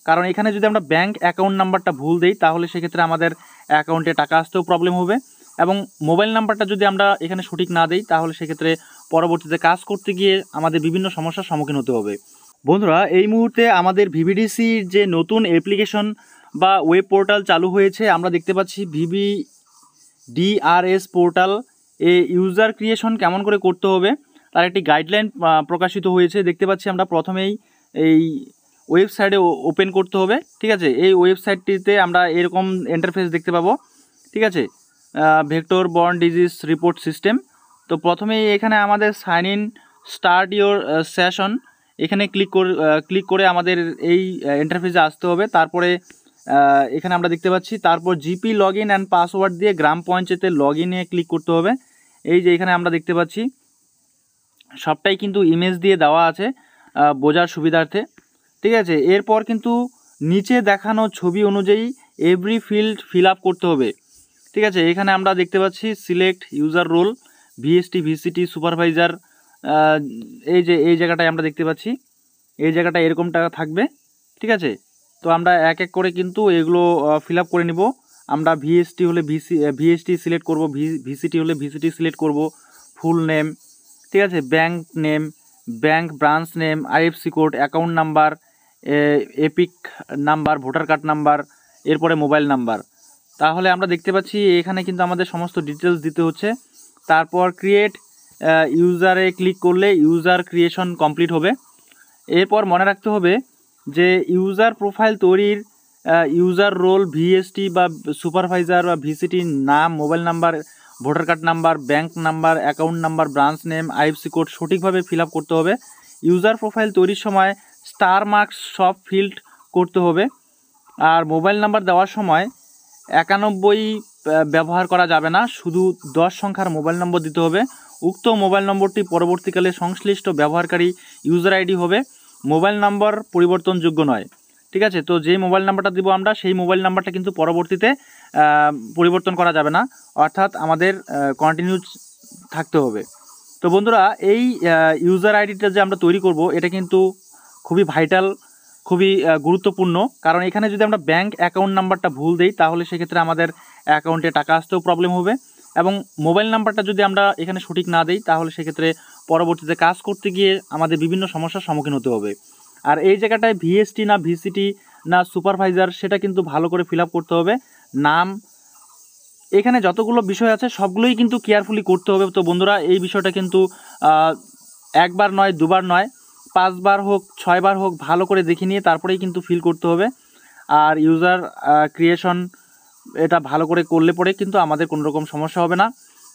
কারণ এখানে যদি আমরা ব্যাঙ্ক অ্যাকাউন্ট নাম্বারটা ভুল দিই তাহলে সেক্ষেত্রে আমাদের অ্যাকাউন্টে টাকা আসতেও প্রবলেম হবে, এবং মোবাইল নাম্বারটা যদি আমরা এখানে সঠিক না দিই তাহলে সেক্ষেত্রে পরবর্তীতে কাজ করতে গিয়ে আমাদের বিভিন্ন সমস্যার সম্মুখীন হতে হবে। বন্ধুরা, এই মুহূর্তে আমাদের ভিভিডিসির যে নতুন অ্যাপ্লিকেশন বা ওয়েব পোর্টাল চালু হয়েছে, আমরা দেখতে পাচ্ছি VVDRS portal a user creation কেমন করে করতে হবে তার একটি গাইডলাইন প্রকাশিত হয়েছে। দেখতে পাচ্ছি আমরা প্রথমেই এই ওয়েবসাইটে ওপেন করতে হবে। ঠিক আছে, এই ওয়েবসাইটটিতে আমরা এরকম ইন্টারফেস দেখতে পাবো। ঠিক আছে, vector borne disease report system. তো প্রথমেই এখানে আমাদের sign in start your session এখানে ক্লিক করে আমাদের এই ইন্টারফেসে আসতে হবে। তারপরে এখানে আমরা দেখতে পাচ্ছি, তারপর GP log in and password দিয়ে গ্রাম পঞ্চায়েতের লগ ইনে ক্লিক করতে হবে। এই যে এখানে আমরা দেখতে পাচ্ছি সবটাই কিন্তু ইমেজ দিয়ে দেওয়া আছে বোঝার সুবিধার্থে। ঠিক আছে, এরপর কিন্তু নিচে দেখানো ছবি অনুযায়ী এভরি ফিল্ড ফিল আপ করতে হবে। ঠিক আছে, এখানে আমরা দেখতে পাচ্ছি select user role VST ভিসিটি supervisor, এই জায়গাটায় আমরা দেখতে পাচ্ছি এই জায়গাটা এরকমটা থাকবে। ঠিক আছে, তো আমরা এক এক করে কিন্তু এগুলো ফিল আপ করে নিব। আমরা ভিএসটি হলে ভিএসটি সিলেক্ট করব, ভিসিটি হলে ভিসিটি সিলেক্ট করব, ফুল নেম। ঠিক আছে, bank name, bank branch name, IFC code, account number, epic number, voter card number, এরপরে মোবাইল নাম্বার। তাহলে আমরা দেখতে পাচ্ছি এখানে কিন্তু আমাদের সমস্ত ডিটেলস দিতে হচ্ছে। তারপর ক্রিয়েট ইউজারে ক্লিক করলে ইউজার ক্রিয়েশন কমপ্লিট হবে। এরপর মনে রাখতে হবে যে ইউজার প্রোফাইল তৈরির ইউজার রোল ভিএসটি বা সুপারভাইজার বা ভিসিটির নাম, mobile number, voter card number, bank number, account number, branch name, IFC code সঠিকভাবে ফিল আপ করতে হবে। ইউজার প্রোফাইল তৈরির সময় স্টার মার্কস সব ফিল্ড করতে হবে। আর মোবাইল নাম্বার দেওয়ার সময় 91 ব্যবহার করা যাবে না, শুধু 10 সংখ্যার মোবাইল নম্বর দিতে হবে। উক্ত মোবাইল নম্বরটি পরবর্তীকালে সংশ্লিষ্ট ব্যবহারকারী ইউজার আইডি হবে, মোবাইল নম্বর পরিবর্তনযোগ্য নয়। ঠিক আছে, তো যেই মোবাইল নাম্বারটা দিব আমরা সেই মোবাইল নাম্বারটা কিন্তু পরবর্তীতে পরিবর্তন করা যাবে না, অর্থাৎ আমাদের কন্টিনিউ থাকতে হবে। তো বন্ধুরা, এই ইউজার আইডিটা যে আমরা তৈরি করব এটা কিন্তু খুবই ভাইটাল, খুবই গুরুত্বপূর্ণ। কারণ এখানে যদি আমরা ব্যাংক অ্যাকাউন্ট নাম্বারটা ভুল দিই তাহলে সেক্ষেত্রে আমাদের অ্যাকাউন্টে টাকা আসতেও প্রবলেম হবে, এবং মোবাইল নাম্বারটা যদি আমরা এখানে সঠিক না দিই তাহলে সেক্ষেত্রে পরবর্তীতে কাজ করতে গিয়ে আমাদের বিভিন্ন সমস্যার সম্মুখীন হতে হবে। আর এই জায়গাটায় ভিএসটি না ভিসিটি না সুপারভাইজার সেটা কিন্তু ভালো করে ফিল আপ করতে হবে। নাম, এখানে যতগুলো বিষয় আছে সবগুলোই কিন্তু কেয়ারফুলি করতে হবে। তো বন্ধুরা, এই বিষয়টা কিন্তু একবার নয়, দুবার নয়, 5 বার হোক, 6 বার হোক, ভালো করে দেখে নিয়ে তারপরেই কিন্তু ফিল করতে হবে। আর ইউজার ক্রিয়েশন এটা ভালো করে করলে পরে কিন্তু আমাদের কোনো রকম সমস্যা হবে না।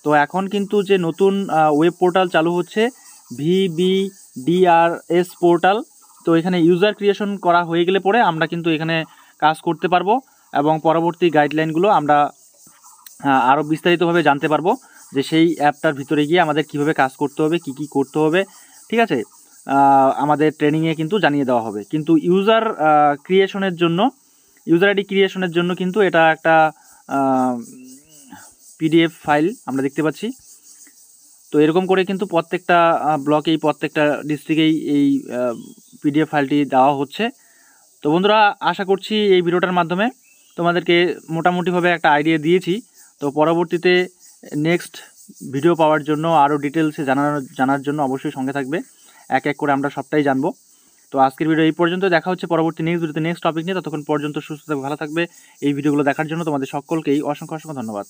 তো এখন কিন্তু যে নতুন ওয়েব পোর্টাল চালু হচ্ছে VVDRS পোর্টাল, তো এখানে ইউজার ক্রিয়েশন করা হয়ে গেলে পরে আমরা কিন্তু এখানে কাজ করতে পারবো, এবং পরবর্তী গাইডলাইনগুলো আমরা আরও বিস্তারিতভাবে জানতে পারবো যে সেই অ্যাপটার ভিতরে গিয়ে আমাদের কিভাবে কাজ করতে হবে, কি কি করতে হবে। ঠিক আছে, আমাদের ট্রেনিংয়ে কিন্তু জানিয়ে দেওয়া হবে। কিন্তু ইউজার ক্রিয়েশনের জন্য, ইউজার আইডি ক্রিয়েশনের জন্য কিন্তু এটা একটা পিডিএফ ফাইল আমরা দেখতে পাচ্ছি। তো এরকম করে কিন্তু প্রত্যেকটা ব্লকেই, প্রত্যেকটা ডিস্ট্রিক্টেই এই পিডিএফ ফাইলটি দেওয়া হচ্ছে। তো বন্ধুরা, আশা করছি এই ভিডিওটার মাধ্যমে তোমাদেরকে মোটামুটিভাবে একটা আইডিয়া দিয়েছি। তো পরবর্তীতে নেক্সট ভিডিও পাওয়ার জন্য, আরও ডিটেলসে জানার জন্য অবশ্যই সঙ্গে থাকবে। এক এক করে আমরা সবটাই জানবো। তো আজকের ভিডিও এই পর্যন্ত, দেখা হচ্ছে পরবর্তী নেক্সট ভিডিওতে নেক্সট টপিক নিয়ে। ততক্ষণ পর্যন্ত সুস্থ থাকবে, ভালো থাকবে। এই ভিডিওগুলো দেখার জন্য তোমাদের সকলকেই অসংখ্য ধন্যবাদ।